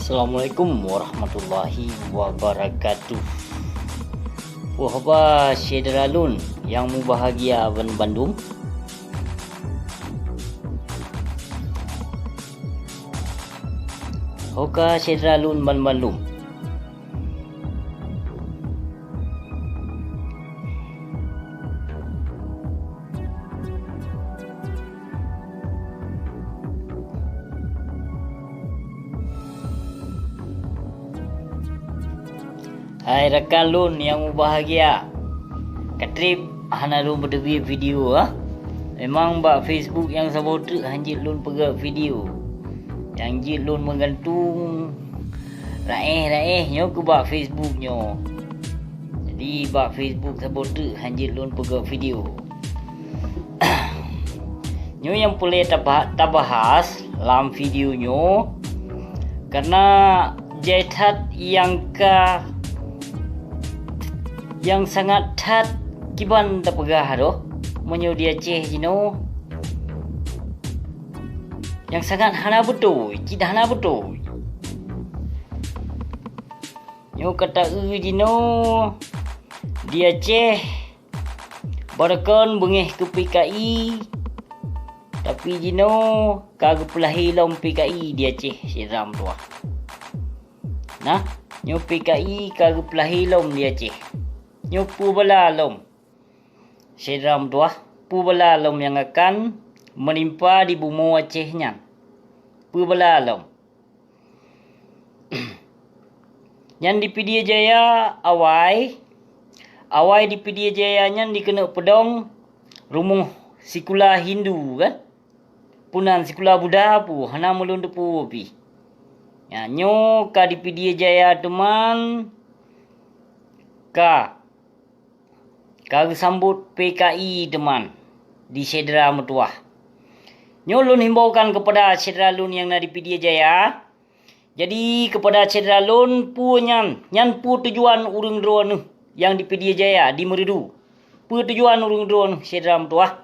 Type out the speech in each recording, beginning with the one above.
Assalamualaikum warahmatullahi wabarakatuh. Wahaba Syedralun yang bahagia Bandung. Hoka Syedralun Bandung. Hai rekan lun yang bahagia. Katrip hana lun berdebi video Memang bak Facebook yang sabotek hanjit lun pegak video. Yang jit lun menggantung raih nyo ke bak Facebook nyo. Jadi bak Facebook sabotek hanjit lun pegak video. Nyo yang boleh tabahas dalam video nyo karena jaitat yang sangat tat kiban tapagah menyo dia ceh jino yang sangat hana betul kita hana betul nyo kata jino dia ceh barakon bengeh ke PKI tapi jino kagak pelahi lom PKI dia ceh siram tua nah nyo PKI kagak pelahi lom dia ceh nyo pu bala lom sedram tua pu bala lom yang akan menimpa di bumi Acehnya pu bala lom yang di Pedia Jaya awai di Pedia Jaya nyan dikena pedong rumuh sikula Hindu kan punan sikula Buddha pu hana melun pu pi ya nyo ka di Pedia Jaya teman kagak sambut PKI teman di Sedra Metuah. Nyolun himbaukan kepada Sedra Lun yang ada di Pedia Jaya. Jadi kepada Sedra Lun pu nyan pu tujuan urang drone yang di Pedia Jaya di Meredu. Pu tujuan urang drone Sedra Metuah.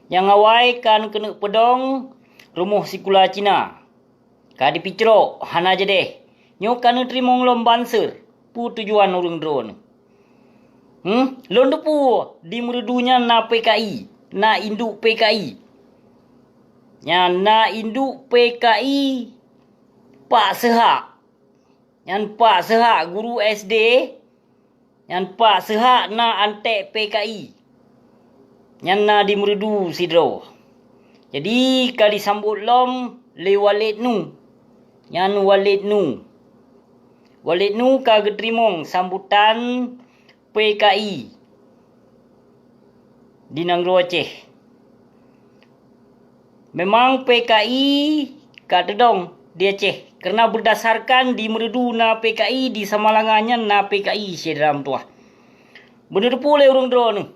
Yang awai kan kena pedong rumuh sikula Cina. Ka di Picro hana jadeh. Nyo kan terima lom banser. Pu tujuan urang drone. Londo pu di meredunya na PKI, na induk PKI. Na induk PKI Pak Sehak. Yang Pak Sehak guru SD, yang Pak Sehak na antek PKI. Yang na di meredu sidro. Jadi kali sambut lom le Walid nu. Yang Walid nu kagak terimong sambutan PKI di Nanggro Aceh. Memang PKI kata dong di Aceh kerana berdasarkan di meredu na PKI di Samalangannya na PKI Sedram tuah. Bener pula urang drone.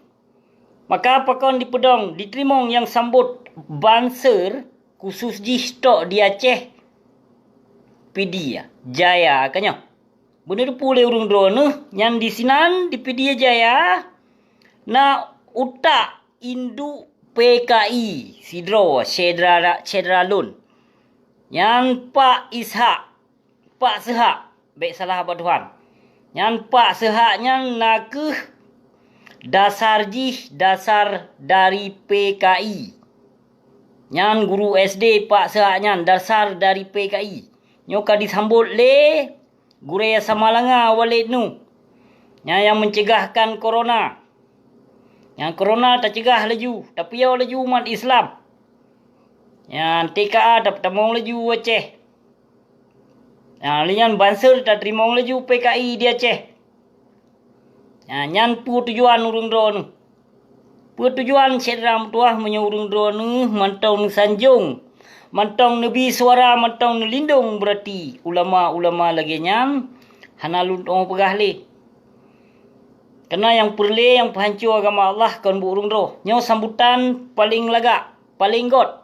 Maka pakon di pedong diterimong yang sambut banser khusus di stok di Aceh Pedia Jaya kanya. Bener pula urang drone yang di sinan di Pedia Jaya na utak induk PKI sidro Sedra Lun yang Pak Sehak baik salah apa Tuhan yang Pak Sehaknya na ke dasar dari PKI yang guru SD Pak Sehaknya dasar dari PKI nyoka disambut le Guraya Samalanga Walid nu. Yang mencegahkan corona. Yang corona tak cegah laju. Tapi ya laju umat Islam. Yang TKA tak temong laju Aceh. Yang lian banser tak terimong laju PKI di Aceh. Yang pu tujuan urang drone. Pu tujuan Sedra Metuah menyo urang drone mantong sanjung. Mantong Nabi suara mantong lindung berarti ulama-ulama lagi nyan hana luntong pegah le. Karena yang perle yang penghancur agama Allah kan bu urang roh. Nyo sambutan paling laga, paling god.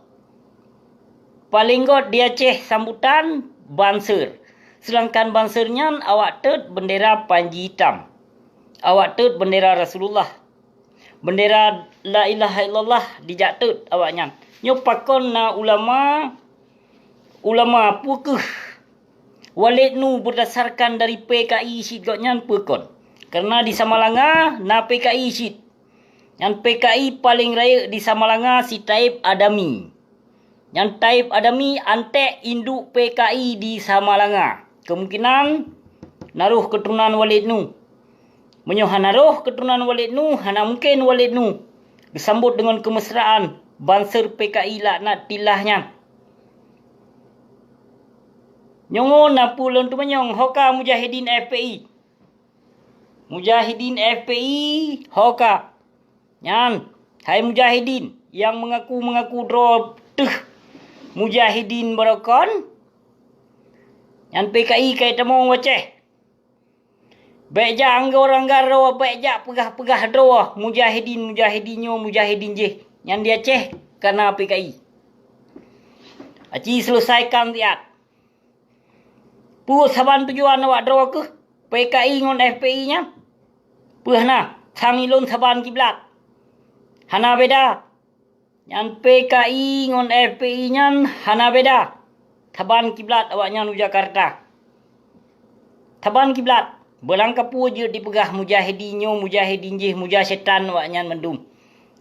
Paling god di Aceh sambutan banser. Sedangkan bansernya awak tet bendera panji hitam. Awak tet bendera Rasulullah. Bendera la ilaha illallah dijatut awaknya. Nyo pakon na ulama pukeh Walid nu berdasarkan dari PKI sit gotnyan pekon. Karena di Samalanga na PKI sit. Yang PKI paling raya di Samalanga si Taib Adami. Yang Taib Adami antek induk PKI di Samalanga. Kemungkinan naruh keturunan Walid nu. Menyohan naruh keturunan Walid nu, hana mungkin Walid nu disambut dengan kemesraan banser PKI laknat tilahnya. Nyongon napu lon tu manyong hoka mujahidin FPI. Mujahidin FPI hoka. Nyan, hai mujahidin yang mengaku draw mujahidin barakon. Yang PKI kai tamong waceh. Beja anggar rawa beja pegah draw mujahidinyo mujahidin je. Yang dia ceh karena PKI. Aci selesaikan tiat. Pu saban tujuan awak draw ke PKI ngon FPI nya. Puh na sangilon saban kiblat. Hana beda. Yang PKI ngon FPI nyan hana beda. Taban kiblat awaknya nu Jakarta. Taban kiblat. Belangka pu je dipegah mujahidinyo mujahidin je mujahidan awaknya mendum.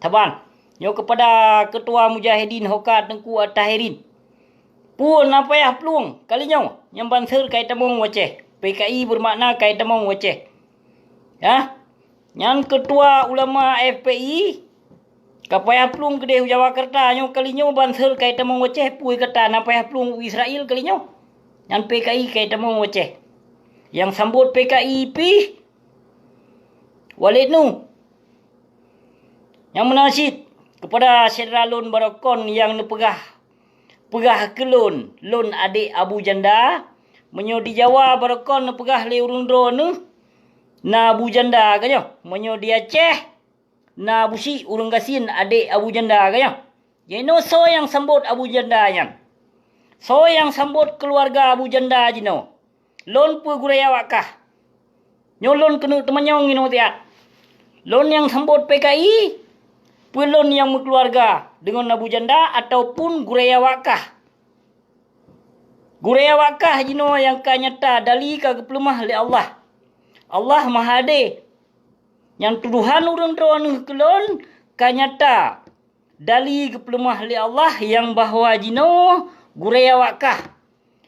Taban. Nyo kepada ketua mujahidin Hoka Tengku At-Tahirin. Pun apa ya peluang kali nyo yang banser kai tamong waceh. PKI bermakna kai tamong waceh. Ya. Yang ketua ulama FPI kapaya peluang kedai Jakarta nyo kali nyo banser kai tamong waceh pui kata napaya peluang Israel kali nyo. Yang PKI kai tamong waceh. Yang sambut PKI pi Walid nu. Yang menasid kepada Saudara Lon Barakon yang nepegah ke lon adik Abu Janda. Menyo di Jawa Barakon nepegah le urung dro nu. Na Abu Janda kanyo. Menyo di Aceh na busi urung gasin adik Abu Janda kanyo. Jeno so yang sambut Abu Janda yan. So yang sambut keluarga Abu Janda jino. Lon pu guraya wakah. Nyolon kenu temanyong ino tiat. Lon yang sambut PKI. Pu lon yang berkeluarga dengan Abu Janda ataupun guraya wakah. Guraya wakah jino yang kanyata dali kagepelemah oleh Allah. Allah Mahade. Yang tuduhan urang droanu kelon kanyata dali kepelemah oleh Allah yang bahwa jino guraya wakah.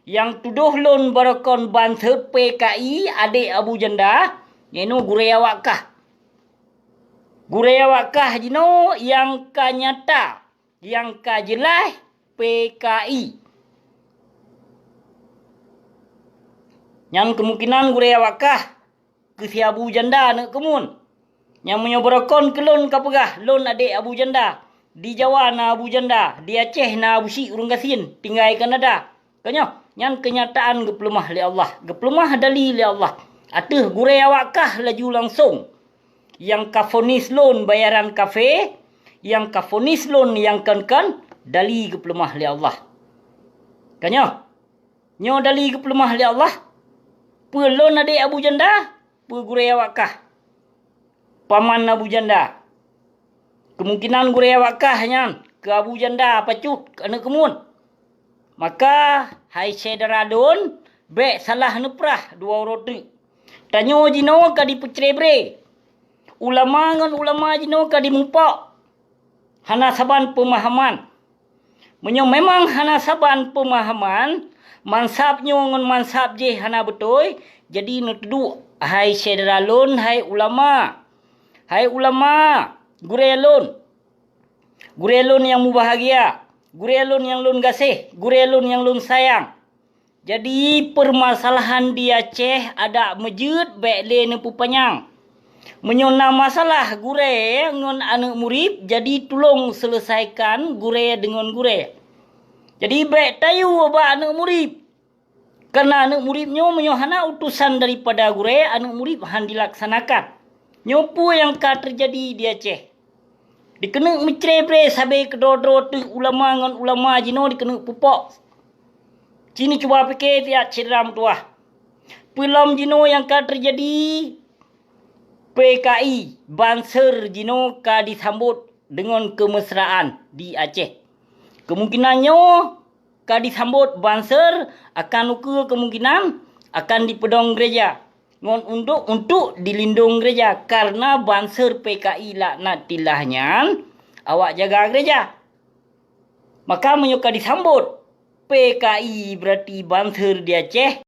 Yang tuduh lon barakon banser PKI adik Abu Janda. Yaitu guraya wakah. Guraya wakah jino yang kanyata. Yang kajelah PKI. Yang kemungkinan guraya wakah. Ke Abu Janda nak kemun. Yang menyobarakon ke lon kapegah. Lon adik Abu Janda. Di Jawa na Abu Janda. Di Aceh na Abu Syik urung gasin. Tinggal Kanada. Kanyo. Yang kenyataan gepelemah li Allah. Gepelemah dali li Allah. Atuh guraya wakah laju langsung. Yang kafonis loan bayaran kafe. Yang kafonis loan yang kan dali gepelemah li Allah. Kanyo. Nyo dali gepelemah li Allah. Pu loan adik Abu Janda. Pu guraya wakah. Paman Abu Janda. Kemungkinan guraya wakah nyan. Ke Abu Janda pacut. Kena kemun. Maka, hai saudara don, bek salah neprah dua roti. Tanyo jino ka dipecrebre. Ulama ngan ulama jino ka dimupok. Hana saban pemahaman. Menyo memang hana saban pemahaman, mansabnyo ngan mansab je hana betul. Jadi nutudu, hai saudara lon, hai ulama. Hai ulama, guraya lon. Guraya lon yang mubahagia. Guraya lon yang lon gasih. Guraya lon yang lon sayang. Jadi permasalahan di Aceh ada mejud baik le nepu panyang. Menyona masalah guraya dengan anak murid. Jadi tolong selesaikan guraya dengan guraya. Jadi baik tayu apa anak murid. Karena anak muridnya menyohana utusan daripada guraya. Anak murid han dilaksanakan. Nyopu yang ka terjadi di Aceh. Dikena mencerebre sampai kedua-dua tu ulama dengan ulama jino dikena pupok. Cini cuba fikir tiap ceram tuah. Pelam jino yang ka terjadi PKI banser jino ka disambut dengan kemesraan di Aceh. Kemungkinannya ka disambut banser akan ukur kemungkinan akan dipedong gereja. Ngon untuk dilindung gereja. Karena banser PKI laknat tilahnya, awak jaga gereja. Maka menyuka disambut. PKI berarti banser di Aceh.